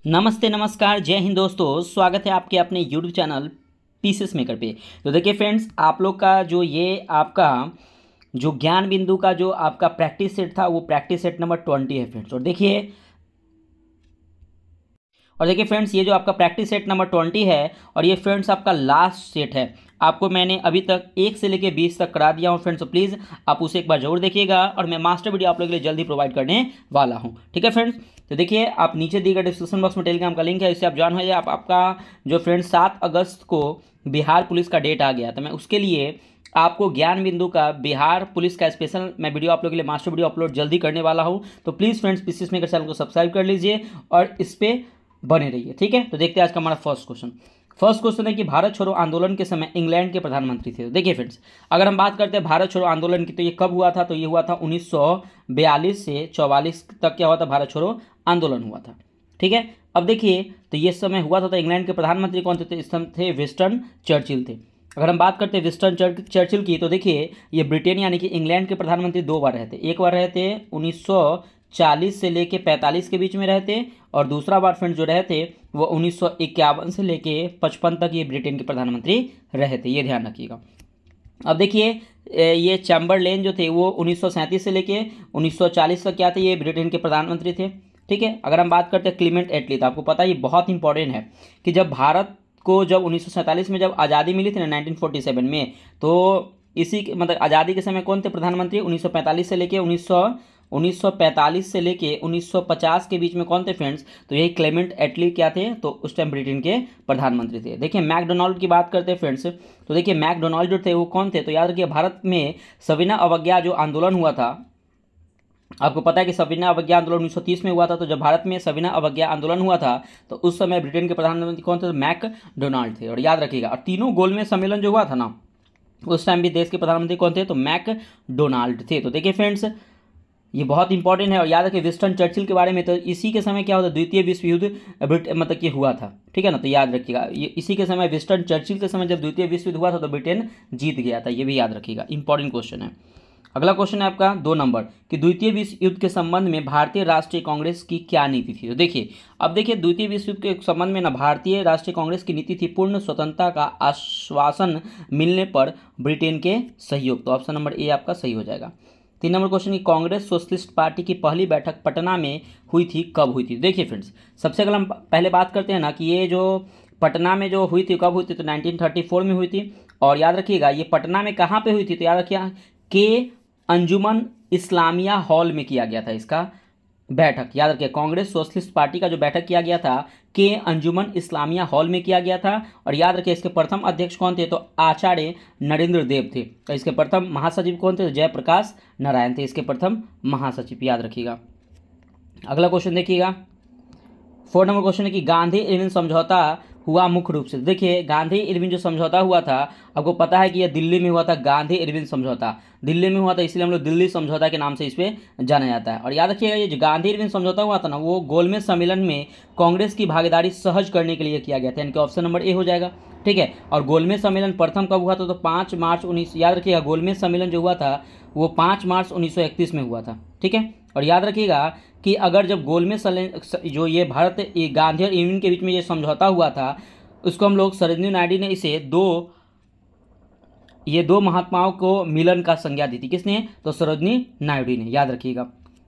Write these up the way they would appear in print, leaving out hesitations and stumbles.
नमस्ते नमस्कार जय हिंद दोस्तों, स्वागत है आपके अपने यूट्यूब चैनल पीसेस मेकर पे। तो देखिए फ्रेंड्स, आप लोग का जो ये आपका जो ज्ञान बिंदु का जो आपका प्रैक्टिस सेट था वो प्रैक्टिस सेट नंबर 20 है फ्रेंड्स। और देखिए फ्रेंड्स, ये जो आपका प्रैक्टिस सेट नंबर 20 है और ये फ्रेंड्स आपका लास्ट सेट है। आपको मैंने अभी तक 1 से लेकर 20 तक करा दिया हूँ फ्रेंड्स, तो प्लीज़ आप उसे एक बार जरूर देखिएगा और मैं मास्टर वीडियो आप लोगों के लिए जल्दी प्रोवाइड करने वाला हूँ। ठीक है फ्रेंड्स, तो देखिए आप नीचे दिए गए डिस्क्रिप्शन बॉक्स में टेलीग्राम का लिंक है, इससे आप ज्वाइन हो जाइए। आपका जो फ्रेंड्स 7 अगस्त को बिहार पुलिस का डेट आ गया, तो मैं उसके लिए आपको ज्ञान बिंदु का बिहार पुलिस का स्पेशल मैं वीडियो आप लोगों के लिए मास्टर वीडियो अपलोड जल्दी करने वाला हूँ। तो please friends pieces maker channel को सब्सक्राइब कर लीजिए और इस पर बने रहिए। ठीक है, तो देखते हैं आज का हमारा फर्स्ट क्वेश्चन है कि भारत छोड़ो आंदोलन के समय इंग्लैंड के प्रधानमंत्री थे। तो देखिए फ्रेंड्स, अगर हम बात करते हैं भारत छोड़ो आंदोलन की, तो ये कब हुआ था? तो ये हुआ था 1942 से 44 तक क्या हुआ था, भारत छोड़ो आंदोलन हुआ था। ठीक है, अब देखिए तो ये समय हुआ था, तो इंग्लैंड के प्रधानमंत्री कौन थे? तो इस समय थे विंस्टन चर्चिल थे। अगर हम बात करते हैं विंस्टन चर्चिल की, तो देखिए ये ब्रिटेन यानी कि इंग्लैंड के प्रधानमंत्री 2 बार रहे थे। एक बार रहे थे 1940 से लेके 45 के बीच में रहे थे, और दूसरा बार फ्रेंड्स जो रहे थे वो 1951 से लेके 55 तक ये ब्रिटेन के प्रधानमंत्री रहे थे, ये ध्यान रखिएगा। अब देखिए ये चैम्बरलेन जो थे वो 1937 से लेके 1940 तक क्या थे, ये ब्रिटेन के प्रधानमंत्री थे। ठीक है, अगर हम बात करते हैं क्लीमेंट एटली, तो आपको पता है ये बहुत इंपॉर्टेंट है कि जब भारत को जब 1947 में जब आज़ादी मिली थी ना 1947 में, तो इसी मतलब आज़ादी के समय कौन थे प्रधानमंत्री? 1945 से लेके 1945 से लेके 1950 के बीच में कौन थे फ्रेंड्स? तो यही क्लेमेंट एटली क्या थे? तो उस टाइम ब्रिटेन के प्रधानमंत्री थे। देखिए मैकडोनाल्ड की बात करते हैं फ्रेंड्स, तो देखिए मैकडोनाल्ड जो थे वो कौन थे? तो याद रखिए भारत में सविनय अवज्ञा जो आंदोलन हुआ था, आपको पता है कि सविनय अवज्ञा आंदोलन 1930 में हुआ था। तो जब भारत में सविनय अवज्ञा आंदोलन हुआ था तो उस समय ब्रिटेन के प्रधानमंत्री कौन थे? तो मैकडोनाल्ड थे। और याद रखिएगा, और तीनों गोलमेज सम्मेलन जो हुआ था ना उस टाइम भी देश के प्रधानमंत्री कौन थे? तो मैकडोनाल्ड थे। तो देखिए फ्रेंड्स ये बहुत इंपॉर्टेंट है। और याद रखिए विंस्टन चर्चिल के बारे में, तो इसी के समय क्या होता? द्वितीय विश्व युद्ध मतलब कि हुआ था। ठीक है ना, तो याद रखिएगा ये इसी के समय विंस्टन चर्चिल के समय जब द्वितीय विश्व युद्ध हुआ था तो ब्रिटेन जीत गया था, ये भी याद रखिएगा, इंपॉर्टेंट क्वेश्चन है। अगला क्वेश्चन है आपका 2 नंबर कि द्वितीय विश्व युद्ध के संबंध में भारतीय राष्ट्रीय कांग्रेस की क्या नीति थी? तो देखिए अब देखिए द्वितीय विश्व युद्ध के संबंध में ना भारतीय राष्ट्रीय कांग्रेस की नीति थी पूर्ण स्वतंत्रता का आश्वासन मिलने पर ब्रिटेन के सहयोग। तो ऑप्शन नंबर ए आपका सही हो जाएगा। 3 नंबर क्वेश्चन की कांग्रेस सोशलिस्ट पार्टी की पहली बैठक पटना में हुई थी, कब हुई थी? देखिए फ्रेंड्स, सबसे अगर हम पहले बात करते हैं ना कि ये जो पटना में जो हुई थी कब हुई थी, तो 1934 में हुई थी। और याद रखिएगा ये पटना में कहाँ पे हुई थी? तो याद रखिए के अंजुमन इस्लामिया हॉल में किया गया था इसका बैठक। याद रखिए कांग्रेस सोशलिस्ट पार्टी का जो बैठक किया गया था के अंजुमन इस्लामिया हॉल में किया गया था। और याद रखिए इसके प्रथम अध्यक्ष कौन थे? तो आचार्य नरेंद्र देव थे। तो इसके प्रथम महासचिव कौन थे? तो जयप्रकाश नारायण थे इसके प्रथम महासचिव, याद रखिएगा। अगला क्वेश्चन देखिएगा 4 नंबर क्वेश्चन है कि गांधी इरविन समझौता हुआ मुख्य रूप से। देखिए गांधी इरविन जो समझौता हुआ था, आपको पता है कि यह दिल्ली में हुआ था। गांधी इरविन समझौता दिल्ली में हुआ था, इसलिए हम लोग दिल्ली समझौता के नाम से इस पर जाना जाता है। और याद रखिएगा ये जो गांधी इरविन समझौता हुआ था ना वो गोलमेज सम्मेलन में कांग्रेस की भागीदारी सहज करने के लिए किया गया था, यानी कि ऑप्शन नंबर ए हो जाएगा। ठीक है, और गोलमेज सम्मेलन प्रथम कब हुआ था? तो 5 मार्च 19, याद रखिएगा गोलमेज सम्मेलन जो हुआ था वो 5 मार्च 1931 में हुआ था। ठीक है, और याद रखिएगा कि अगर जब गोलमेज जो ये भारत ये गांधी और इरविन के बीच में ये समझौता हुआ था उसको हम लोग सरोजिनी नायडू ने इसे दो महात्माओं को मिलन का संज्ञा दी थी। किसने? तो सरोजिनी नायडू ने, याद रखिएगा।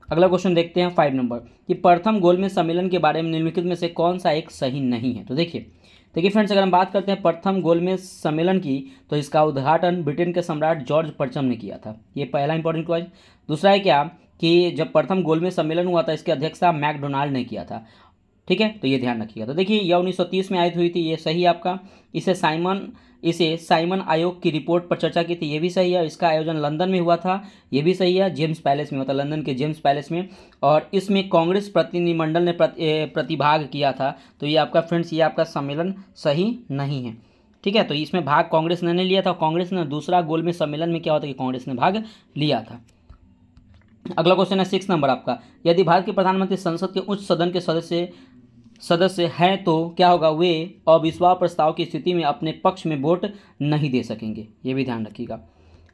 अगला क्वेश्चन देखते हैं 5 नंबर कि प्रथम गोलमेज सम्मेलन के बारे में निम्नलिखित में से कौन सा एक सही नहीं है? तो देखिए फ्रेंड्स, अगर हम बात करते हैं प्रथम गोलमेज सम्मेलन की, तो इसका उद्घाटन ब्रिटेन के सम्राट जॉर्ज परचम ने किया था, ये पहला इंपॉर्टेंट क्वेश्चन। दूसरा है क्या कि जब प्रथम गोलमेज सम्मेलन हुआ था इसकी अध्यक्षता मैकडोनाल्ड ने किया था। ठीक है, तो ये ध्यान रखिएगा। तो देखिए यह 1930 में आयोजित हुई थी, ये सही है आपका। इसे साइमन आयोग की रिपोर्ट पर चर्चा की थी, ये भी सही है। इसका आयोजन लंदन में हुआ था, ये भी सही है। जेम्स पैलेस में हुआ था, लंदन के जेम्स पैलेस में। और इसमें कांग्रेस प्रतिनिधिमंडल ने प्रतिभाग किया था। तो ये आपका फ्रेंड्स ये आपका सम्मेलन सही नहीं है। ठीक है, तो इसमें भाग कांग्रेस ने लिया था। कांग्रेस ने दूसरा गोलमेज सम्मेलन में क्या होता है कि कांग्रेस ने भाग लिया था। अगला क्वेश्चन है 6 नंबर आपका, यदि भारत के प्रधानमंत्री संसद के उच्च सदन के सदस्य हैं तो क्या होगा? वे अविश्वास प्रस्ताव की स्थिति में अपने पक्ष में वोट नहीं दे सकेंगे, ये भी ध्यान रखिएगा।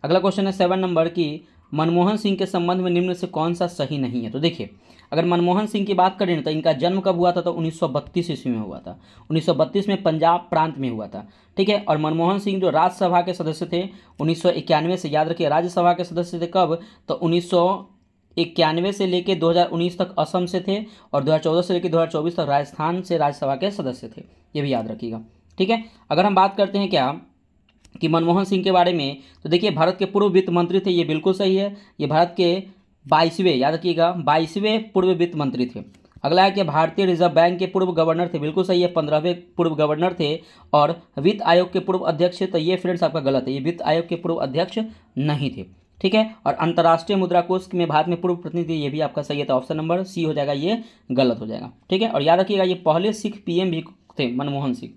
अगला क्वेश्चन है 7 नंबर की मनमोहन सिंह के संबंध में निम्न से कौन सा सही नहीं है। तो देखिए, अगर मनमोहन सिंह की बात करें तो इनका जन्म कब हुआ था, तो 1932 ईस्वी में हुआ था। 1932 में पंजाब प्रांत में हुआ था, ठीक है। और मनमोहन सिंह जो राज्यसभा के सदस्य थे 1991 से, याद रखिए राज्यसभा के सदस्य थे कब, तो 1991 से लेकर 2019 तक असम से थे, और 2014 से लेकर 2024 तक राजस्थान से राज्यसभा के सदस्य थे, ये भी याद रखिएगा, ठीक है। अगर हम बात करते हैं क्या कि मनमोहन सिंह के बारे में, तो देखिए भारत के पूर्व वित्त मंत्री थे, ये बिल्कुल सही है। ये भारत के 22वें, याद रखिएगा 22वें पूर्व वित्त मंत्री थे। अगला है कि भारतीय रिजर्व बैंक के पूर्व गवर्नर थे, बिल्कुल सही है, 15वें पूर्व गवर्नर थे। और वित्त आयोग के पूर्व अध्यक्ष थे, तो ये फ्रेंड्स आपका गलत है, ये वित्त आयोग के पूर्व अध्यक्ष नहीं थे, ठीक है। और अंतर्राष्ट्रीय मुद्रा कोष में भारत में पूर्व प्रतिनिधि, ये भी आपका सही है, तो ऑप्शन नंबर सी हो जाएगा, ये गलत हो जाएगा, ठीक है। और याद रखिएगा ये पहले सिख पीएम भी थे मनमोहन सिंह,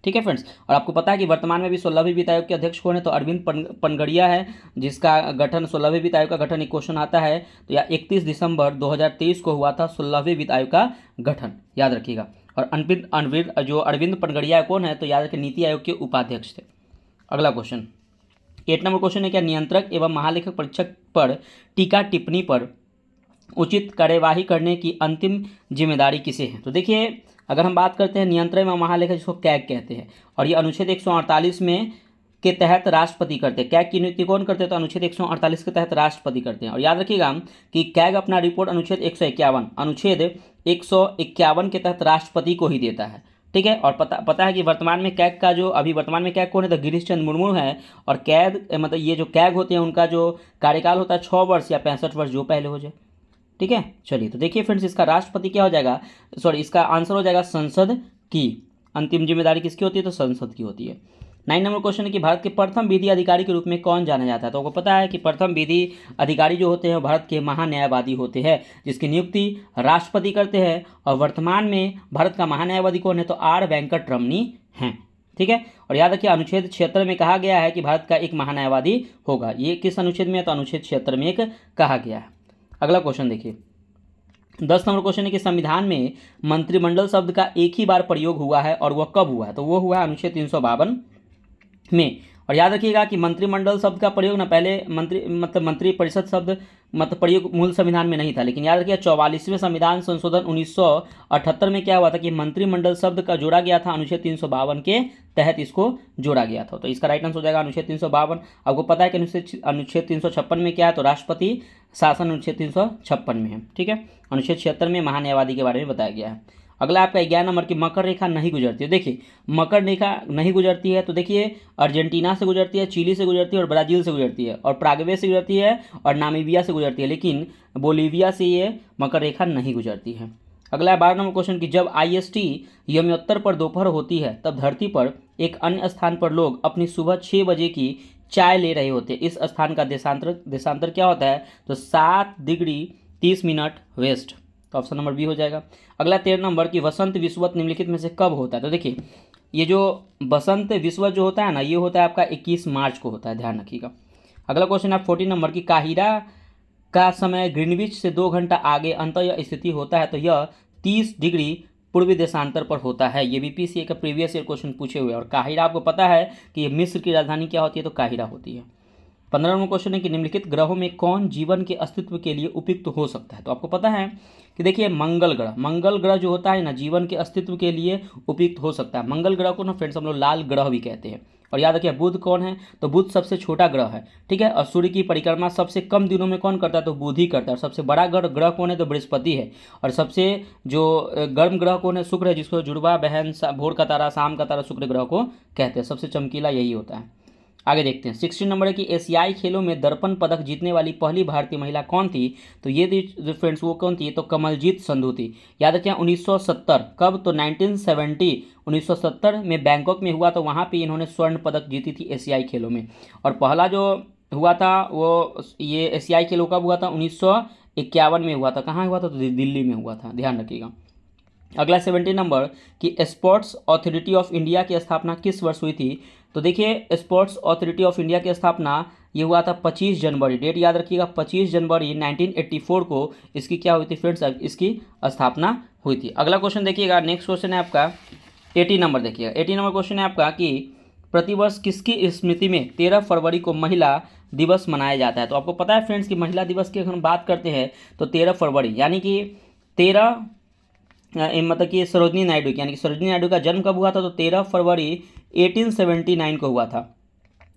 ठीक है फ्रेंड्स। और आपको पता है कि वर्तमान में भी 16वें वित्त आयोग के अध्यक्ष कौन है, तो अरविंद पनगड़िया है, जिसका गठन 16वें वित्त आयोग का गठन, एक क्वेश्चन आता है तो या 31 दिसंबर 2023 को हुआ था 16वें वित्त आयोग का गठन, याद रखिएगा। और अरविंद पनगड़िया कौन है, तो याद रखिए नीति आयोग के उपाध्यक्ष थे। अगला क्वेश्चन 8 नंबर क्वेश्चन है, क्या नियंत्रक एवं महालेखक परीक्षक पर टीका टिप्पणी पर उचित कार्यवाही करने की अंतिम जिम्मेदारी किसे है। तो देखिए, अगर हम बात करते हैं नियंत्रक एवं महालेखक, जिसको कैग कहते हैं, और ये अनुच्छेद 148 में के तहत राष्ट्रपति करते हैं। कैग की नियुक्ति कौन करते हैं, तो अनुच्छेद 148 के तहत राष्ट्रपति करते हैं। और याद रखिएगा कि कैग अपना रिपोर्ट अनुच्छेद 151 के तहत राष्ट्रपति को ही देता है, ठीक है। और पता है कि वर्तमान में कैग का जो अभी वर्तमान में कैग कौन है, तो गिरीश चंद्र मुर्मू है। और कैग मतलब ये जो कैग होते हैं उनका जो कार्यकाल होता है 6 वर्ष या 65 वर्ष, जो पहले हो जाए, ठीक है। चलिए, तो देखिए फ्रेंड्स, इसका राष्ट्रपति क्या हो जाएगा, सॉरी इसका आंसर हो जाएगा संसद की। अंतिम जिम्मेदारी किसकी होती है, तो संसद की होती है। 9 नंबर क्वेश्चन है कि भारत के प्रथम विधि अधिकारी के रूप में कौन जाना जाता है। तो आपको पता है कि प्रथम विधि अधिकारी जो होते हैं भारत के महान्यायवादी होते हैं, जिसकी नियुक्ति राष्ट्रपति करते हैं। और वर्तमान में भारत का महान्यायवादी कौन है, तो आर वेंकटरमणी हैं, ठीक है। और याद रखिए अनुच्छेद 76 में कहा गया है कि भारत का एक महान्यायवादी होगा। ये किस अनुच्छेद में है, तो अनुच्छेद 76 में एक कहा गया है। अगला क्वेश्चन देखिए, 10 नंबर क्वेश्चन है कि संविधान में मंत्रिमंडल शब्द का एक ही बार प्रयोग हुआ है, और वह कब हुआ है, तो वो हुआ है अनुच्छेद 352 में। और याद रखिएगा कि मंत्रिमंडल शब्द का प्रयोग ना पहले मंत्री परिषद शब्द प्रयोग मूल संविधान में नहीं था, लेकिन याद रखिए 44वें संविधान संशोधन 1978 में क्या हुआ था कि मंत्रिमंडल शब्द का जोड़ा गया था, अनुच्छेद 352 के तहत इसको जोड़ा गया था। तो इसका राइट आंसर हो जाएगा अनुच्छेद 352। आपको पता है कि अनुच्छेद 356 में क्या है, तो राष्ट्रपति शासन अनुच्छेद 356 में है, ठीक है। अनुच्छेद 76 में महान्यायवादी के बारे में बताया गया है। अगला आपका 11 नंबर की मकर रेखा नहीं गुजरती है। देखिए, मकर रेखा नहीं गुजरती है, तो देखिए अर्जेंटीना से गुजरती है, चिली से गुजरती है, और ब्राज़ील से गुजरती है, और प्रागवे से गुजरती है, और नामीबिया से गुजरती है, लेकिन बोलीविया से ये मकर रेखा नहीं गुजरती है। अगला है 12 नंबर क्वेश्चन की जब IST यमोत्तर पर दोपहर होती है, तब धरती पर एक अन्य स्थान पर लोग अपनी सुबह 6 बजे की चाय ले रहे होते हैं। इस स्थान का देशांतर क्या होता है, तो 7 डिग्री 30 मिनट वेस्ट, तो ऑप्शन नंबर बी हो जाएगा। अगला 13 नंबर की वसंत विषुवत निम्नलिखित में से कब होता है। तो देखिए, ये जो बसंत विषुवत जो होता है ना, ये होता है आपका 21 मार्च को होता है, ध्यान रखिएगा। अगला क्वेश्चन है 14 नंबर की काहिरा का समय ग्रीनविच से 2 घंटा आगे अंतः यह स्थिति होता है, तो यह 30 डिग्री पूर्वी देशांतर पर होता है। ये BPCA का प्रीवियस ईयर क्वेश्चन पूछे हुए। और काहिरा आपको पता है कि ये मिस्र की राजधानी क्या होती है, तो काहिरा होती है। 15 नंबर क्वेश्चन है कि निम्नलिखित ग्रहों में कौन जीवन के अस्तित्व के लिए उपयुक्त हो सकता है। तो आपको पता है कि देखिए मंगल ग्रह जो होता है ना, जीवन के अस्तित्व के लिए उपयुक्त हो सकता है। मंगल ग्रह को ना फ्रेंड्स हम लोग लाल ग्रह भी कहते हैं। और याद रखिए बुध कौन है, तो बुध सबसे छोटा ग्रह है, ठीक है। और सूर्य की परिक्रमा सबसे कम दिनों में कौन करता है, तो बुध ही करता है। और सबसे बड़ा ग्रह कौन है, तो बृहस्पति है। और सबसे जो गर्म ग्रह कौन है, शुक्र है, जिसको जुड़वा बहन भोर का तारा शाम का तारा शुक्र ग्रह को कहते हैं। सबसे चमकीला यही होता है। आगे देखते हैं 16 नंबर है कि एशियाई खेलों में दर्पण पदक जीतने वाली पहली भारतीय महिला कौन थी। तो ये फ्रेंड्स वो कौन थी, तो कमलजीत संधू थी। याद रखें 1970 कब, तो 1970 में बैंकॉक में हुआ, तो वहाँ पे इन्होंने स्वर्ण पदक जीती थी एशियाई खेलों में। और पहला जो हुआ था वो ये एशियाई खेलों कब हुआ था, 1951 में हुआ था। कहाँ हुआ था, तो दिल्ली में हुआ था, ध्यान रखिएगा। अगला 17 नंबर कि स्पोर्ट्स अथॉरिटी ऑफ इंडिया की स्थापना किस वर्ष हुई थी। तो देखिए स्पोर्ट्स अथॉरिटी ऑफ इंडिया की स्थापना ये हुआ था 25 जनवरी, डेट याद रखिएगा 25 जनवरी 1984 को इसकी क्या हुई थी फ्रेंड्स, इसकी स्थापना हुई थी। अगला क्वेश्चन देखिएगा, नेक्स्ट क्वेश्चन है आपका 80 नंबर देखिएगा। 80 नंबर क्वेश्चन है आपका कि प्रतिवर्ष किसकी स्मृति में 13 फरवरी को महिला दिवस मनाया जाता है? तो आपको पता है फ्रेंड्स कि महिला दिवस की अगर हम बात करते हैं तो 13 फरवरी, यानी कि 13 मतलब कि सरोजनी नायडू की, यानी कि सरोजनी नायडू का जन्म कब हुआ था? तो 13 फरवरी 1879 को हुआ था।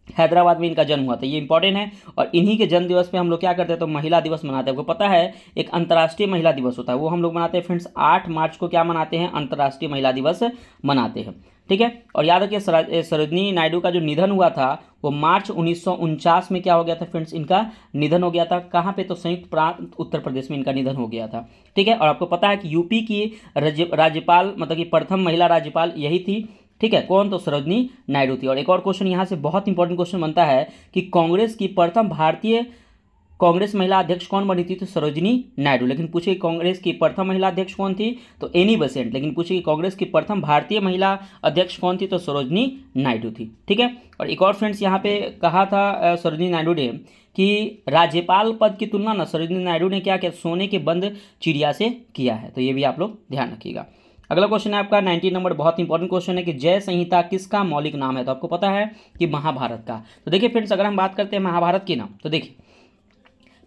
हैदराबाद में इनका जन्म हुआ था, ये इंपॉर्टेंट है। और इन्हीं के जन्म दिवस पे हम लोग क्या करते हैं? तो महिला दिवस मनाते हैं। आपको पता है एक अंतर्राष्ट्रीय महिला दिवस होता है, वो हम लोग मनाते हैं फ्रेंड्स 8 मार्च को। क्या मनाते हैं? अंतर्राष्ट्रीय महिला दिवस मनाते हैं। ठीक है, और याद रखिए सरोजनी नायडू का जो निधन हुआ था वो मार्च 1949 में क्या हो गया था फ्रेंड्स? इनका निधन हो गया था। कहाँ पे? तो संयुक्त प्रांत उत्तर प्रदेश में इनका निधन हो गया था। ठीक है, और आपको पता है कि यूपी की राज्यपाल, मतलब कि प्रथम महिला राज्यपाल यही थी। ठीक है, कौन? तो सरोजनी नायडू थी। और एक और क्वेश्चन यहाँ से बहुत इंपॉर्टेंट क्वेश्चन बनता है कि कांग्रेस की प्रथम भारतीय कांग्रेस महिला अध्यक्ष कौन बनी थी? तो सरोजनी नायडू। लेकिन पूछे कांग्रेस की प्रथम महिला अध्यक्ष कौन थी? तो एनी बेसेंट। लेकिन पूछे कि कांग्रेस की प्रथम भारतीय महिला अध्यक्ष कौन थी? तो सरोजनी नायडू थी। ठीक है, और एक और फ्रेंड्स यहाँ पे कहा था सरोजनी नायडू ने कि राज्यपाल पद की तुलना ना सरोजनी नायडू ने क्या किया? सोने के बंद चिड़िया से किया है। तो ये भी आप लोग ध्यान रखिएगा। अगला क्वेश्चन है आपका 19 नंबर, बहुत इंपॉर्टेंट क्वेश्चन है कि जय संहिता किसका मौलिक नाम है? तो आपको पता है कि महाभारत का। तो देखिए फ्रेंड्स, अगर हम बात करते हैं महाभारत की ना, तो देखिए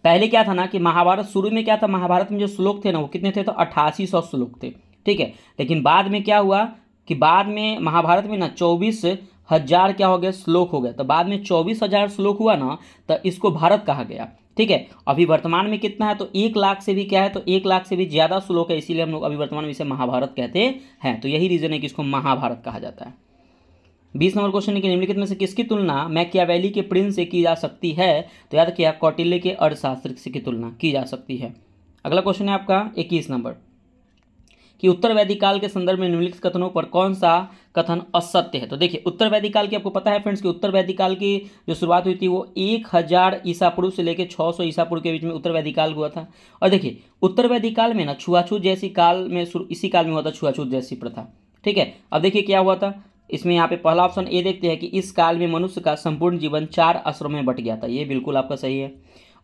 पहले क्या था ना कि महाभारत शुरू में क्या था? महाभारत में जो श्लोक थे ना वो कितने थे? तो 8800 श्लोक थे। ठीक है, लेकिन बाद में क्या हुआ कि बाद में महाभारत में ना 24,000 क्या हो गए? श्लोक हो गए। तो बाद में 24,000 श्लोक हुआ ना, तो इसको भारत कहा गया। ठीक है, अभी वर्तमान में कितना है? तो 1 लाख से भी क्या है? तो 1 लाख से भी ज़्यादा श्लोक है, इसीलिए हम लोग अभी वर्तमान में इसे महाभारत कहते हैं। तो यही रीज़न है कि इसको महाभारत कहा जाता है। 20 नंबर क्वेश्चन है कि निम्नलिखित में से किसकी तुलना मैकियावेली के प्रिंस से की जा सकती है? तो याद रखिए कौटिल्य के अर्थशास्त्र की तुलना की जा सकती है। अगला क्वेश्चन है आपका 21 नंबर कि उत्तर वैदिक काल के संदर्भ में निम्नलिखित कथनों पर कौन सा कथन असत्य है? तो देखिए उत्तर वैदिक काल की आपको पता है फ्रेंड्स कि उत्तर वैदिक काल की जो शुरुआत हुई थी वो 1000 ईसा पूर्व से लेकर 600 ईसा पूर्व के बीच में उत्तर वैदिक काल हुआ था। और देखिए उत्तर वैदिक काल में ना छुआछूत जैसी काल में इसी काल में हुआ था छुआछूत जैसी प्रथा। ठीक है, अब देखिए क्या हुआ था इसमें, यहाँ पे पहला ऑप्शन ए देखते हैं कि इस काल में मनुष्य का संपूर्ण जीवन 4 आश्रमों में बट गया था। ये बिल्कुल आपका सही है।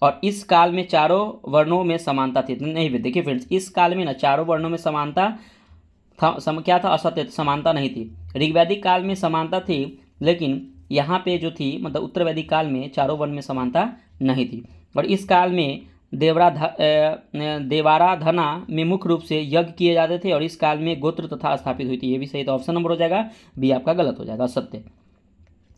और इस काल में चारों वर्णों में समानता थी। नहीं देखिए फ्रेंड्स, इस काल में ना चारों वर्णों में समानता था, क्या था? असत्य, समानता नहीं थी। ऋग्वैदिक काल में समानता थी, लेकिन यहाँ पे जो थी मतलब उत्तर वैदिक काल में चारों वर्ण में समानता नहीं थी। और इस काल में देवाराधना में मुख्य रूप से यज्ञ किए जाते थे और इस काल में गोत्र तथा स्थापित हुई थी। ये भी सही, तो ऑप्शन नंबर हो जाएगा बी आपका गलत हो जाएगा, सत्य।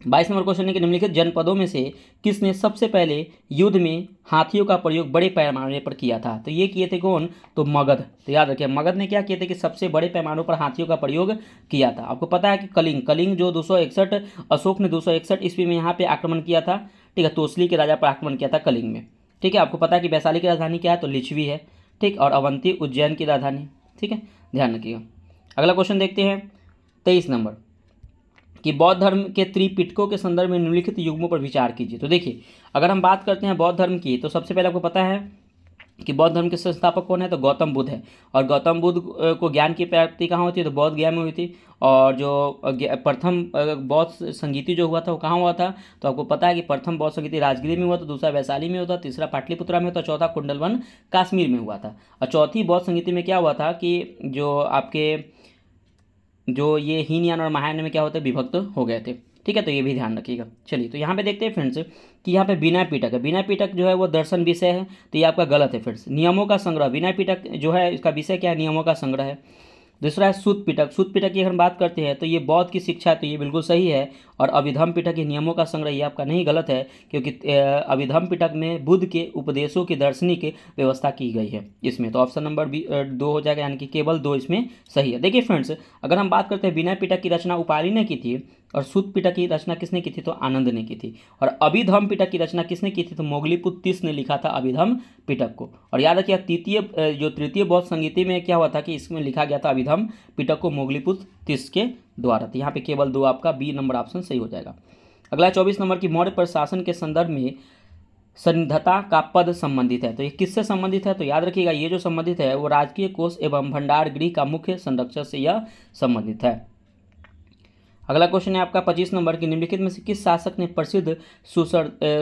22 नंबर क्वेश्चन है कि निम्नलिखित जनपदों में से किसने सबसे पहले युद्ध में हाथियों का प्रयोग बड़े पैमाने पर किया था? तो ये किए थे कौन? तो मगध। तो याद रखिए मगध ने क्या किए थे कि सबसे बड़े पैमानों पर हाथियों का प्रयोग किया था। आपको पता है कि कलिंग जो 261 अशोक ने 261 ईस्वी में यहाँ पे आक्रमण किया था। ठीक है, तोसली के राजा पर आक्रमण किया था कलिंग में। ठीक है, आपको पता है कि वैशाली की राजधानी क्या है? तो लिच्छवी है। ठीक, और अवंती उज्जैन की राजधानी। ठीक है, ध्यान रखिएगा। अगला क्वेश्चन देखते हैं 23 नंबर कि बौद्ध धर्म के त्रिपिटकों के संदर्भ में निम्नलिखित युग्मों पर विचार कीजिए। तो देखिए अगर हम बात करते हैं बौद्ध धर्म की, तो सबसे पहले आपको पता है कि बौद्ध धर्म के संस्थापक कौन है? तो गौतम बुद्ध है। और गौतम बुद्ध को ज्ञान की प्राप्ति कहाँ हुई थी? तो बौद्ध गया में हुई थी। और जो प्रथम बौद्ध संगीति जो हुआ था वो कहाँ हुआ था? तो आपको पता है कि प्रथम बौद्ध संगीति राजगीर में हुआ था, दूसरा वैशाली में हुआ था, तीसरा पाटलिपुत्रा में हुआ था, चौथा कुंडलवन कश्मीर में हुआ था। और चौथी बौद्ध संगीति में क्या हुआ था कि जो आपके जो ये हीनयान और महायान में क्या होते विभक्त हो गए थे। ठीक है, तो ये भी ध्यान रखिएगा। चलिए तो यहाँ पे देखते हैं फ्रेंड्स कि यहाँ पे विनय पिटक है। विनय पिटक जो है वो दर्शन विषय है, तो ये आपका गलत है फ्रेंड्स। नियमों का संग्रह, विनय पिटक जो है इसका विषय क्या है? नियमों का संग्रह है। दूसरा है सूत पिटक। सूत पिटक की अगर हम बात करते हैं तो ये बौद्ध की शिक्षा है, तो ये बिल्कुल सही है। और अभिधम पिटक के नियमों का संग्रह, ये आपका नहीं, गलत है, क्योंकि अभिधम पिटक में बुद्ध के उपदेशों की दार्शनिक व्यवस्था की गई है इसमें। तो ऑप्शन नंबर 2 हो जाएगा, यानी कि केवल 2 इसमें सही है। देखिए फ्रेंड्स, अगर हम बात करते हैं विनय पिटक की रचना उपाली ने की थी और सूत पिटक की रचना किसने की थी? तो आनंद ने की थी। और अभिधम पिटक की रचना किसने की थी? तो मोगलीपुत्र तीस ने लिखा था अभिधम पिटक को। और याद रखिए तृतीय बौद्ध संगीति में क्या हुआ था कि इसमें लिखा गया था अभिधम पिटक को मोगलीपुत्र तीस के द्वारा। तो यहाँ पे केवल 2 आपका बी नंबर ऑप्शन सही हो जाएगा। अगला 24 नंबर की मौर्य प्रशासन के संदर्भ में सन्निधता का पद संबंधित है, तो ये किससे संबंधित है? तो याद रखिएगा ये जो संबंधित है वो राजकीय कोष एवं भंडार गृह का मुख्य संरक्षक से यह संबंधित है। अगला क्वेश्चन है आपका 25 नंबर की, निम्नलिखित में से किस शासक ने प्रसिद्ध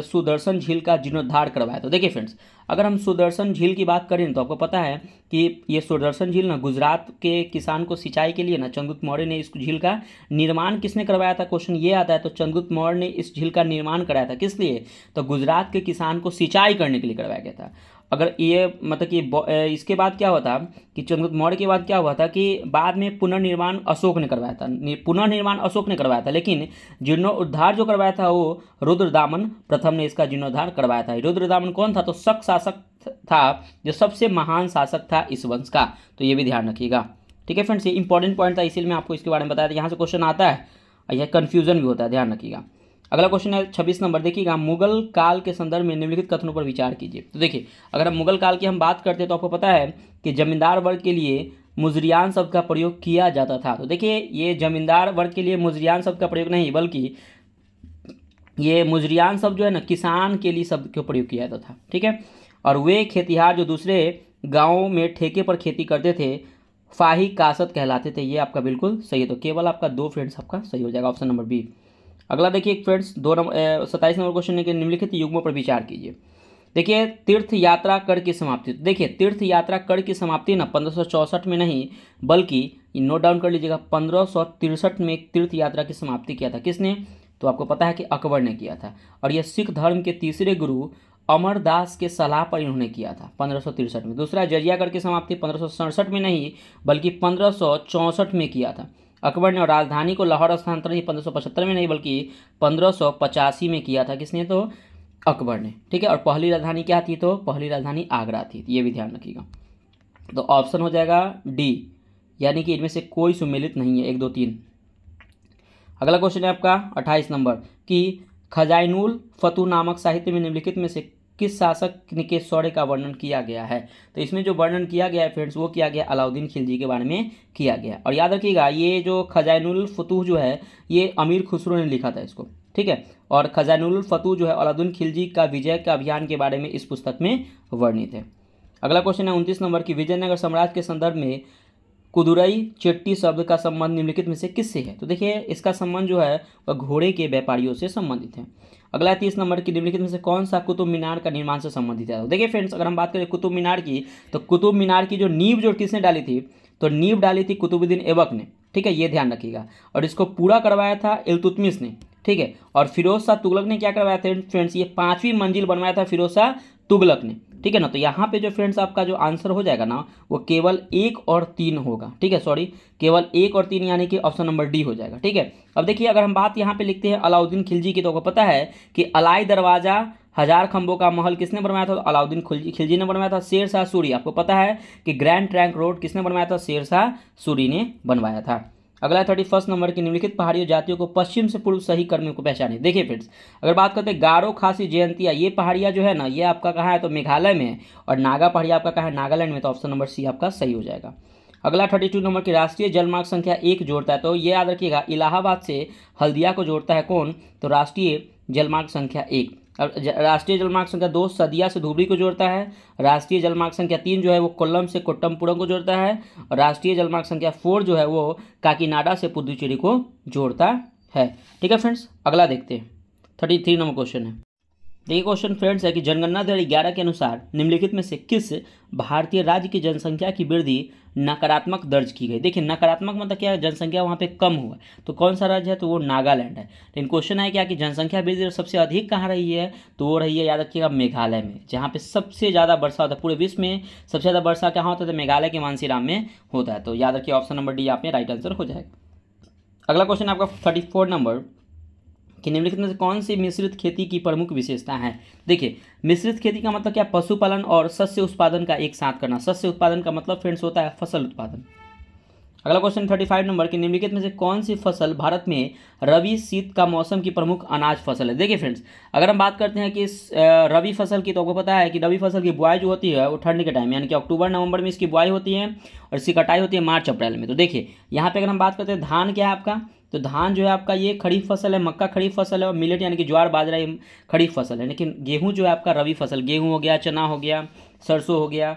सुदर्शन झील का जीर्णोद्धार करवाया? तो देखिए फ्रेंड्स, अगर हम सुदर्शन झील की बात करें तो आपको पता है कि ये सुदर्शन झील ना गुजरात के किसान को सिंचाई के लिए ना चंद्रगुप्त मौर्य ने इस झील का निर्माण किसने करवाया था? क्वेश्चन ये आता है। तो चंद्रगुप्त मौर्य ने इस झील का निर्माण कराया था, किस लिए? तो गुजरात के किसान को सिंचाई करने के लिए करवाया गया था। अगर ये मतलब कि इसके बाद क्या हुआ था कि चंद्रगुप्त मौर्य के बाद क्या हुआ था कि बाद में पुनर्निर्माण अशोक ने करवाया था, पुनर्निर्माण अशोक ने करवाया था, लेकिन जीर्णोद्धार जो करवाया था वो रुद्रदामन प्रथम ने इसका जीर्णोद्धार करवाया था। रुद्रदामन कौन था? तो शक शासक था, जो सबसे महान शासक था इस वंश का। तो ये भी ध्यान रखिएगा। ठीक है फ्रेंड्स, ये इंपॉर्टेंट पॉइंट था, इसीलिए मैं आपको इसके बारे में बताया था। यहाँ से क्वेश्चन आता है, यह कन्फ्यूजन भी होता है, ध्यान रखिएगा। अगला क्वेश्चन है 26 नंबर, देखिएगा, मुगल काल के संदर्भ में निम्नलिखित कथनों पर विचार कीजिए। तो देखिए, अगर हम मुगल काल की हम बात करते हैं तो आपको पता है कि जमींदार वर्ग के लिए मुजरियान शब्द का प्रयोग किया जाता था। तो देखिए, ये जमींदार वर्ग के लिए मुजरियान शब्द का प्रयोग नहीं, बल्कि ये मुजरियान शब्द जो है ना किसान के लिए शब्द का प्रयोग किया जाता था। ठीक है, और वे खेतिहार जो दूसरे गाँवों में ठेके पर खेती करते थे फाही कासत कहलाते थे। ये आपका बिल्कुल सही है। तो केवल आपका 2 फ्रेंड्स आपका सही हो जाएगा, ऑप्शन नंबर बी। अगला देखिए फ्रेंड्स 27 नंबर क्वेश्चन है कि निम्नलिखित युग्मों पर विचार कीजिए। देखिए, तीर्थ यात्रा कर की समाप्ति। देखिए, तीर्थ यात्रा कर की समाप्ति ना 1564 में नहीं, बल्कि नोट डाउन कर लीजिएगा, 1563 में एक तीर्थ यात्रा की समाप्ति किया था। किसने? तो आपको पता है कि अकबर ने किया था, और यह सिख धर्म के तीसरे गुरु अमरदास के सलाह पर इन्होंने किया था 1563 में। दूसरा, जजिया कर की समाप्ति 1567 में नहीं, बल्कि 1564 में किया था अकबर ने, और राजधानी को लाहौर स्थानांतरण 1575 में नहीं, बल्कि 1585 में किया था। किसने? तो अकबर ने। ठीक है, और पहली राजधानी क्या थी? तो पहली राजधानी आगरा थी। ये भी ध्यान रखिएगा। तो ऑप्शन हो जाएगा डी, यानी कि इनमें से कोई सुमेलित नहीं है, 1 2 3। अगला क्वेश्चन है आपका 28 नंबर कि खजाइनुल फतूह नामक साहित्य में निम्नलिखित में से किस शासक के शौर्य का वर्णन किया गया है? तो इसमें जो वर्णन किया गया है फ्रेंड्स, वो किया गया अलाउद्दीन खिलजी के बारे में किया गया। और याद रखिएगा, ये जो खजाइनुल फतूह जो है ये अमीर खुसरो ने लिखा था इसको। ठीक है, और खजाइनुल फतूह जो है अलाउद्दीन खिलजी का विजय का अभियान के बारे में इस पुस्तक में वर्णित है। अगला क्वेश्चन है 29 नंबर की, विजयनगर साम्राज्य के संदर्भ में कुदुरई चेट्टी शब्द का संबंध निम्नलिखित में से किससे है? तो देखिए, इसका संबंध जो है वह घोड़े के व्यापारियों से संबंधित है। अगला 30 नंबर की, निम्नलिखित में से कौन सा कुतुब मीनार का निर्माण से संबंधित है? तो देखिए फ्रेंड्स, अगर हम बात करें कुतुब मीनार की, तो कुतुब मीनार की जो नींव जो किसने डाली थी? तो नींव डाली थी कुतुबुद्दीन ऐबक ने। ठीक है, ये ध्यान रखिएगा। और इसको पूरा करवाया था इल्तुतमिश ने। ठीक है, और फिरोज शाह तुगलक ने क्या करवाया था फ्रेंड्स? ये 5वीं मंजिल बनवाया था फिरोज शाह तुगलक ने। ठीक है ना, तो यहाँ पे जो फ्रेंड्स आपका जो आंसर हो जाएगा ना, वो केवल 1 और 3 होगा। ठीक है, सॉरी, केवल 1 और 3, यानी कि ऑप्शन नंबर डी हो जाएगा। ठीक है, अब देखिए, अगर हम बात यहाँ पे लिखते हैं अलाउद्दीन खिलजी की, तो आपको पता है कि अलाई दरवाजा 1000 खंभों का महल किसने बनवाया था? तो अलाउद्दीन खिलजी ने बनवाया था। शेर शाह सूरी, आपको पता है कि ग्रैंड ट्रंक रोड किसने बनवाया था? शेर शाह सूरी ने बनवाया था। अगला 31 नंबर की, निम्नलिखित पहाड़ियों जातियों को पश्चिम से पूर्व सही क्रम को पहचाने। देखिए फ्रेंड्स, अगर बात करते हैं गारो, खासी, जयंतिया, ये पहाड़ियाँ जो है ना, ये आपका कहाँ है? तो मेघालय में है। और नागा पहाड़िया आपका कहाँ है? नागालैंड में। तो ऑप्शन नंबर सी आपका सही हो जाएगा। अगला 32 नंबर की, राष्ट्रीय जलमार्ग संख्या 1 जोड़ता है। तो ये याद रखिएगा, इलाहाबाद से हल्दिया को जोड़ता है कौन? तो राष्ट्रीय जलमार्ग संख्या 1। राष्ट्रीय जलमार्ग संख्या 2 सदिया से धुबरी को जोड़ता है। राष्ट्रीय जलमार्ग संख्या 3 जो है वो कोल्लम से कोट्टमपुरम को जोड़ता है। और राष्ट्रीय जलमार्ग संख्या 4 जो है वो काकीनाडा से पुदुचेरी को जोड़ता है। ठीक है फ्रेंड्स, अगला देखते हैं 33 नंबर क्वेश्चन है। देखिए क्वेश्चन फ्रेंड्स है कि जनगणना 2011 के अनुसार निम्नलिखित में से किस भारतीय राज्य की जनसंख्या की वृद्धि नकारात्मक दर्ज की गई? देखिए, नकारात्मक मतलब क्या है? जनसंख्या वहाँ पे कम हुआ। तो कौन सा राज्य है? तो वो नागालैंड है। लेकिन क्वेश्चन है क्या कि जनसंख्या वृद्धि सबसे अधिक कहाँ रही है? तो वो रही है, याद रखिएगा, मेघालय में, जहाँ पे सबसे ज़्यादा वर्षा होता है। पूरे विश्व में सबसे ज़्यादा वर्षा कहाँ होता है? तो मेघालय के मानसीराम में होता है। तो याद रखिए, ऑप्शन नंबर डी यहाँ पे राइट आंसर हो जाएगा। अगला क्वेश्चन आपका 34 नंबर कि निम्नलिखित में से कौन सी मिश्रित खेती की प्रमुख विशेषता है? देखिए, मिश्रित खेती का मतलब क्या? पशुपालन और शस्य उत्पादन का एक साथ करना। शस्य उत्पादन का मतलब फ्रेंड्स होता है फसल उत्पादन। अगला क्वेश्चन 35 नंबर की, निम्नलिखित में से कौन सी फसल भारत में रबी शीत का मौसम की प्रमुख अनाज फसल है? देखिए फ्रेंड्स, अगर हम बात करते हैं कि रबी फसल की, तो आपको पता है कि रबी फसल की बुआई जो होती है वो ठंड के टाइम, यानी कि अक्टूबर नवंबर में इसकी बुआई होती है और इसकी कटाई होती है मार्च अप्रैल में। तो देखिए, यहाँ पे अगर हम बात करते हैं धान क्या है आपका, तो धान जो है आपका ये खरीफ फसल है, मक्का खरीफ फसल है, और मिलेट यानी कि ज्वार बाजरा ये खरीफ फसल है। लेकिन गेहूँ जो है आपका रबी फसल, गेहूँ हो गया, चना हो गया, सरसों हो गया।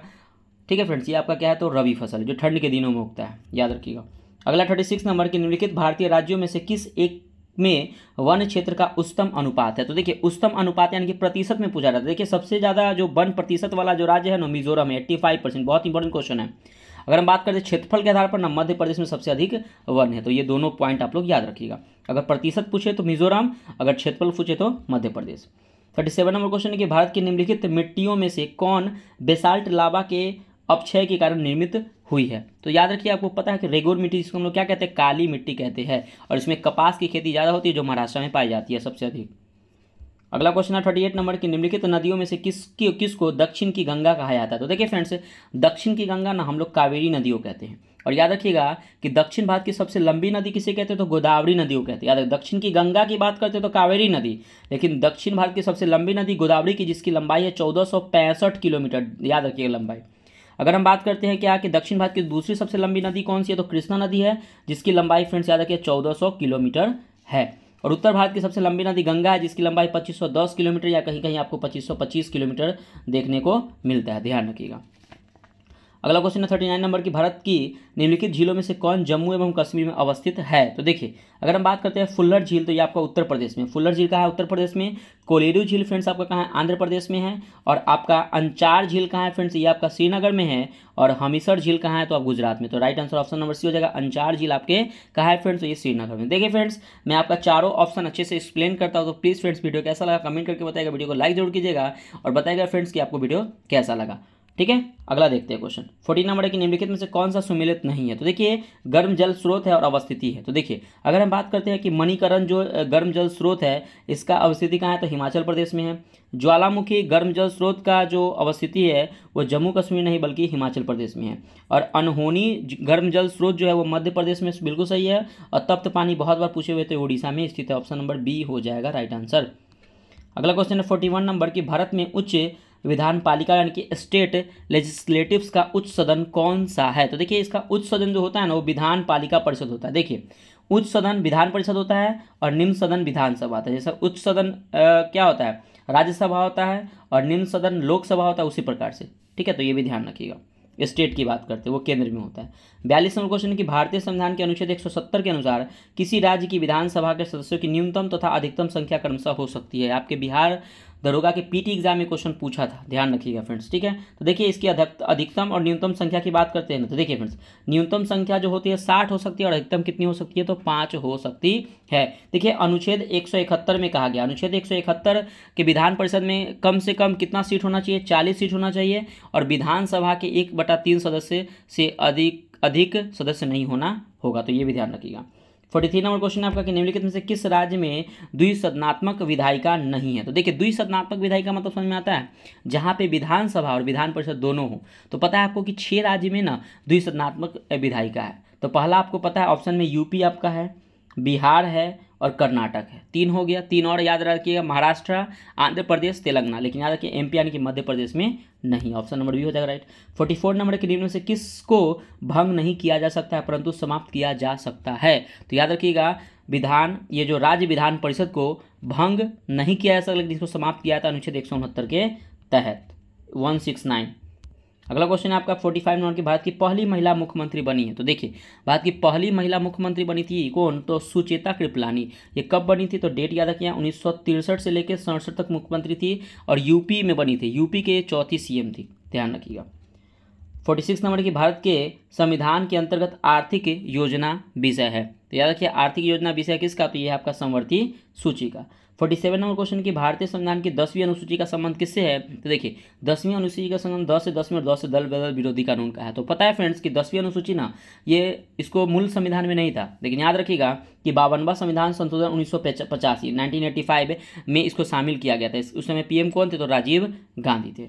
ठीक है फ्रेंड्स, ये आपका क्या है? तो रबी फसल जो ठंड के दिनों में उगता है, याद रखिएगा। अगला 36 नंबर की निम्नलिखित भारतीय राज्यों में से किस एक में वन क्षेत्र का उच्चतम अनुपात है। तो देखिए उच्चतम अनुपात यानी कि प्रतिशत में पूछा जाता है। देखिए सबसे ज़्यादा जो वन प्रतिशत वाला जो राज्य है ना मिजोरम है 85%। बहुत इंपॉर्टेंट क्वेश्चन है। अगर हम बात करते हैं क्षेत्रफल के आधार पर ना मध्य प्रदेश में सबसे अधिक वन है। तो ये दोनों पॉइंट आप लोग याद रखिएगा। अगर प्रतिशत पूछे तो मिजोरम, अगर क्षेत्रफल पूछे तो मध्य प्रदेश। 37 नंबर क्वेश्चन है कि भारत की निम्नलिखित मिट्टियों में से कौन बेसाल्ट लावा के अपक्षय के कारण निर्मित हुई है। तो याद रखिए आपको पता है कि रेगोर मिट्टी जिसको हम लोग क्या कहते हैं, काली मिट्टी कहते हैं, और इसमें कपास की खेती ज़्यादा होती है जो महाराष्ट्र में पाई जाती है सबसे अधिक। अगला क्वेश्चन है 38 नंबर की निम्नलिखित नदियों में से किसको दक्षिण की गंगा कहा जाता है। तो देखिए फ्रेंड्स दक्षिण की गंगा ना हम लोग कावेरी नदियों कहते हैं। और याद रखिएगा कि दक्षिण भारत की सबसे लंबी नदी किसे कहते हैं, तो गोदावरी नदी को कहते हैं। याद दक्षिण की गंगा की बात करते हैं तो कावेरी नदी, लेकिन दक्षिण भारत की सबसे लंबी नदी गोदावरी की, जिसकी लंबाई है 1465 किलोमीटर। याद रखिएगा लंबाई। अगर हम बात करते हैं क्या कि दक्षिण भारत की दूसरी सबसे लंबी नदी कौन सी है, तो कृष्णा नदी है, जिसकी लंबाई फ्रेंड्स याद रखिए 1400 किलोमीटर है। और उत्तर भारत की सबसे लंबी नदी गंगा है, जिसकी लंबाई 2510 किलोमीटर या कहीं कहीं आपको 2525 किलोमीटर देखने को मिलता है, ध्यान रखिएगा। अगला क्वेश्चन है 39 नंबर की भारत की निम्नलिखित झीलों में से कौन जम्मू एवं कश्मीर में अवस्थित है। तो देखिए अगर हम बात करते हैं फुल्लर झील, तो ये आपका उत्तर प्रदेश में, फुल्लर झील कहाँ है, उत्तर प्रदेश में। कोलेरू झील फ्रेंड्स आपका कहाँ है, आंध्र प्रदेश में है। और आपका अंचार झील कहाँ है फ्रेंड्स, ये आपका श्रीनगर में है। और हमीरसर झील कहाँ है, तो आप गुजरात में। तो right answer option number C हो जाएगा। अंचार झील आपके कहाँ है फ्रेंड्स, तो ये श्रीनगर में। देखिए फ्रेंड्स मैं आपका चारों ऑप्शन अच्छे से एक्सप्लेन करता हूँ, तो प्लीज़ फ्रेंड्स वीडियो कैसा लगा कमेंट करके बताएगा, वीडियो को लाइक जरूर कीजिएगा और बताएगा फ्रेंड्स कि आपको वीडियो कैसा लगा। ठीक है, अगला देखते हैं क्वेश्चन 40 नंबर की निम्नलिखित में से कौन सा सुमेलित नहीं है। तो देखिए गर्म जल स्रोत है और अवस्थिति है। तो देखिए अगर हम बात करते हैं कि मणिकरण जो गर्म जल स्रोत है, इसका अवस्थिति कहाँ है, तो हिमाचल प्रदेश में है। ज्वालामुखी गर्म जल स्रोत का जो अवस्थिति है वो जम्मू कश्मीर नहीं बल्कि हिमाचल प्रदेश में है। और अनहोनी गर्म जल स्रोत जो है वो मध्य प्रदेश में, बिल्कुल सही है। और तप्त पानी बहुत बार पूछे हुए थे, उड़ीसा में स्थित है। ऑप्शन नंबर बी हो जाएगा राइट आंसर। अगला क्वेश्चन है 41 नंबर की भारत में उच्च विधान पालिका यानी कि स्टेट लेजिस्लेटिव्स का उच्च सदन कौन सा है। तो देखिए इसका उच्च सदन जो होता है ना वो विधान पालिका परिषद होता है। देखिए उच्च सदन विधान परिषद होता है और निम्न सदन विधानसभा होता है। जैसा उच्च सदन क्या होता है, राज्यसभा होता है, और निम्न सदन लोकसभा होता है, उसी प्रकार से। ठीक है, तो ये भी ध्यान रखिएगा। स्टेट की बात करते हैं वो केंद्र में होता है। 42 नंबर क्वेश्चन की भारतीय संविधान के अनुच्छेद 170 के अनुसार किसी राज्य की विधानसभा के सदस्यों की न्यूनतम तथा अधिकतम संख्या क्रमशः हो सकती है। आपके बिहार दरोगा के पीटी एग्जाम में क्वेश्चन पूछा था, ध्यान रखिएगा फ्रेंड्स। ठीक है, तो देखिए इसकी अधिकतम और न्यूनतम संख्या की बात करते हैं ना, तो देखिए फ्रेंड्स न्यूनतम संख्या जो होती है 60 हो सकती है और अधिकतम कितनी हो सकती है, तो 5 हो सकती है। देखिए अनुच्छेद 171 में कहा गया, अनुच्छेद 171 के विधान परिषद में कम से कम कितना सीट होना चाहिए, 40 सीट होना चाहिए। और विधानसभा के 1/3 सदस्य से अधिक सदस्य नहीं होना होगा, तो ये भी ध्यान रखिएगा। 43 नंबर क्वेश्चन आपका कि निम्नलिखित में से किस राज्य में द्विसदनात्मक विधायिका नहीं है। तो देखिए द्विसदनात्मक विधायिका मतलब समझ में आता है जहाँ पे विधानसभा और विधान परिषद दोनों हो। तो पता है आपको कि 6 राज्य में ना द्विसदनात्मक विधायिका है। तो पहला आपको पता है ऑप्शन में यूपी आपका है, बिहार है और कर्नाटक है। 3 हो गया, 3 और याद रखिएगा, महाराष्ट्र, आंध्र प्रदेश, तेलंगाना। लेकिन याद रखिए एमपी यानी कि मध्य प्रदेश में नहीं। ऑप्शन नंबर बी हो जाएगा राइट। 44 नंबर के निम्न में से किसको भंग नहीं किया जा सकता है परंतु समाप्त किया जा सकता है। तो याद रखिएगा ये जो राज्य विधान परिषद को भंग नहीं किया जा सकता लेकिन इसको समाप्त किया था अनुच्छेद 169 के तहत 169। अगला क्वेश्चन है आपका 45 नंबर की भारत की पहली महिला मुख्यमंत्री बनी है। तो देखिए भारत की पहली महिला मुख्यमंत्री बनी थी कौन, तो सुचेता कृपलानी। ये कब बनी थी, तो डेट याद रखिए 1963 से लेकर 67 तक मुख्यमंत्री थी और यूपी में बनी थी, यूपी के चौथी सीएम थी, ध्यान रखिएगा। 46 नंबर की भारत के संविधान के अंतर्गत आर्थिक योजना विषय है। तो याद रखिए आर्थिक योजना विषय किसका, तो ये है आपका संवर्ती सूची का। 47 नंबर क्वेश्चन की भारतीय संविधान की 10वीं अनुसूची का संबंध किससे है। तो देखिए 10वीं अनुसूची का संबंध 10 से 10वीं और 10 से दल बदल विरोधी कानून का है। तो पता है फ्रेंड्स कि 10वीं अनुसूची ना ये इसको मूल संविधान में नहीं था, लेकिन याद रखिएगा कि 52वां संविधान संशोधन 1985 में इसको शामिल किया गया था। उस समय पीएम कौन थे, तो राजीव गांधी थे।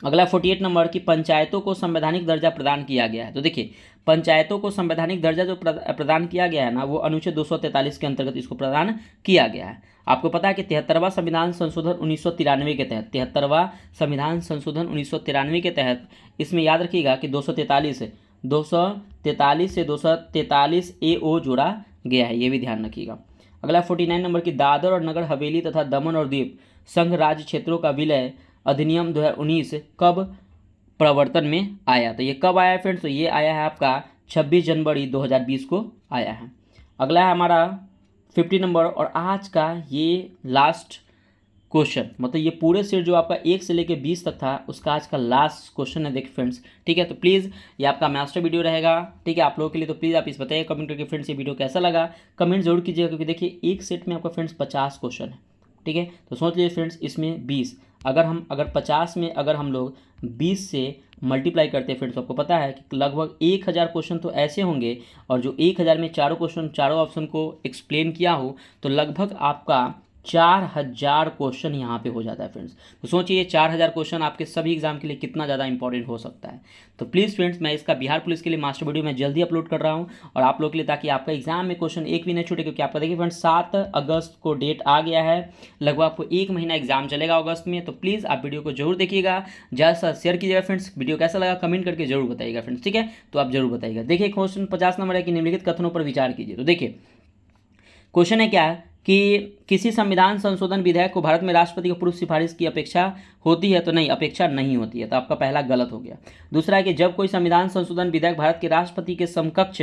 अगला 48 नंबर की पंचायतों को संवैधानिक दर्जा प्रदान किया गया है। तो देखिए पंचायतों को संवैधानिक दर्जा जो प्रदान किया गया है ना वो अनुच्छेद 243 के अंतर्गत इसको प्रदान किया गया है। आपको पता है कि 73वां संविधान संशोधन 1993 के तहत 73वां संविधान संशोधन 1993 के तहत इसमें याद रखिएगा कि 243 से 243 AO जोड़ा गया है, ये भी ध्यान रखिएगा। अगला 49 नंबर की दादर और नगर हवेली तथा दमन और दीव संघ राज्य क्षेत्रों का विलय अधिनियम 2019 कब प्रवर्तन में आया। तो ये कब आया फ्रेंड्स, तो ये आया है आपका 26 जनवरी 2020 को आया है। अगला है हमारा 50 नंबर और आज का ये लास्ट क्वेश्चन, मतलब ये पूरे सेट जो आपका 1 से लेकर 20 तक था उसका आज का लास्ट क्वेश्चन है देखिए फ्रेंड्स, ठीक है। तो प्लीज़ ये आपका मास्टर वीडियो रहेगा, ठीक है, आप लोगों के लिए। तो प्लीज़ आप इस बताइए कमेंट करके फ्रेंड्स ये वीडियो कैसा लगा, कमेंट जरूर कीजिएगा, क्योंकि देखिए एक सेट में आपका फ्रेंड्स 50 क्वेश्चन है, ठीक है। तो सोच लीजिए फ्रेंड्स इसमें 20, अगर 50 में अगर हम लोग 20 से मल्टीप्लाई करते हैं फ्रेंड्स, आपको पता है कि लगभग 1000 क्वेश्चन तो ऐसे होंगे, और जो 1000 में चारों क्वेश्चन चारों ऑप्शन को एक्सप्लेन किया हो तो लगभग आपका 4000 क्वेश्चन यहाँ पे हो जाता है फ्रेंड्स। तो सोचिए 4000 क्वेश्चन आपके सभी एग्जाम के लिए कितना ज़्यादा इंपॉर्टेंट हो सकता है। तो प्लीज़ फ्रेंड्स मैं इसका बिहार पुलिस के लिए मास्टर वीडियो मैं जल्दी अपलोड कर रहा हूँ और आप लोगों के लिए, ताकि आपका एग्जाम में क्वेश्चन एक भी नहीं छूटे, क्योंकि आपका देखिए फ्रेंड्स 7 अगस्त को डेट आ गया है, लगभग आपको 1 महीना एग्जाम चलेगा अगस्त में। तो प्लीज़ आप वीडियो को जरूर देखिएगा, ज़्यादा से शेयर कीजिएगा फ्रेंड्स। वीडियो कैसा लगा कमेंट करके जरूर बताइएगा फ्रेंड्स, ठीक है। तो आप जरूर बताइएगा। देखिए क्वेश्चन 50 नंबर है कि निम्नलिखित कथनों पर विचार कीजिए। तो देखिए क्वेश्चन है क्या है कि किसी संविधान संशोधन विधेयक को भारत में राष्ट्रपति की पूर्व सिफारिश की अपेक्षा होती है, तो नहीं, अपेक्षा नहीं होती है, तो आपका पहला गलत हो गया। दूसरा है कि जब कोई संविधान संशोधन विधेयक भारत के राष्ट्रपति के समकक्ष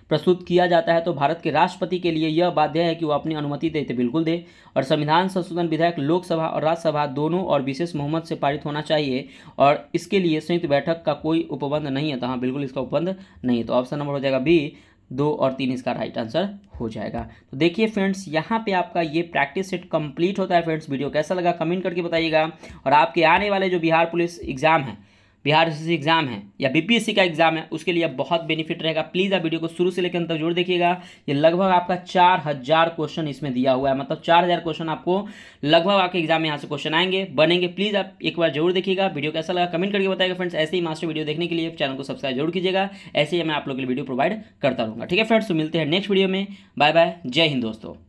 प्रस्तुत किया जाता है तो भारत के राष्ट्रपति के लिए यह बाध्य है कि वो अपनी अनुमति दे तो बिल्कुल दे, और संविधान संशोधन विधेयक लोकसभा और राज्यसभा दोनों और विशेष बहुमत से पारित होना चाहिए, और इसके लिए संयुक्त बैठक का कोई उपबंध नहीं है। तो हाँ बिल्कुल इसका उपबंध नहीं है। तो ऑप्शन नंबर हो जाएगा बी, 2 और 3 इसका राइट आंसर हो जाएगा। तो देखिए फ्रेंड्स यहाँ पे आपका ये प्रैक्टिस सेट कंप्लीट होता है फ्रेंड्स। वीडियो कैसा लगा कमेंट करके बताइएगा, और आपके आने वाले जो बिहार पुलिस एग्जाम है, बिहार एसएससी एग्जाम है या बीपीएससी का एग्जाम है, उसके लिए बहुत बेनिफिट रहेगा। प्लीज़ आप वीडियो को शुरू से लेकर अंत तक जरूर देखिएगा। ये लगभग आपका 4000 क्वेश्चन इसमें दिया हुआ है, मतलब 4000 क्वेश्चन आपको लगभग आपके एग्जाम में यहाँ से क्वेश्चन आएंगे बनेंगे। प्लीज़ आप एक बार जरूर देखिएगा। वीडियो कैसा लगा कमेंट करके बताइएगा फ्रेंड्स। ऐसे ही मास्टर वीडियो देखने के लिए चैनल को सब्सक्राइब जरूर कीजिएगा, ऐसे ही मैं आप लोगों के लिए वीडियो प्रोवाइड करता रहूँगा, ठीक है फ्रेंड्स। तो मिलते हैं नेक्स्ट वीडियो में, बाय बाय, जय हिंद दोस्तों।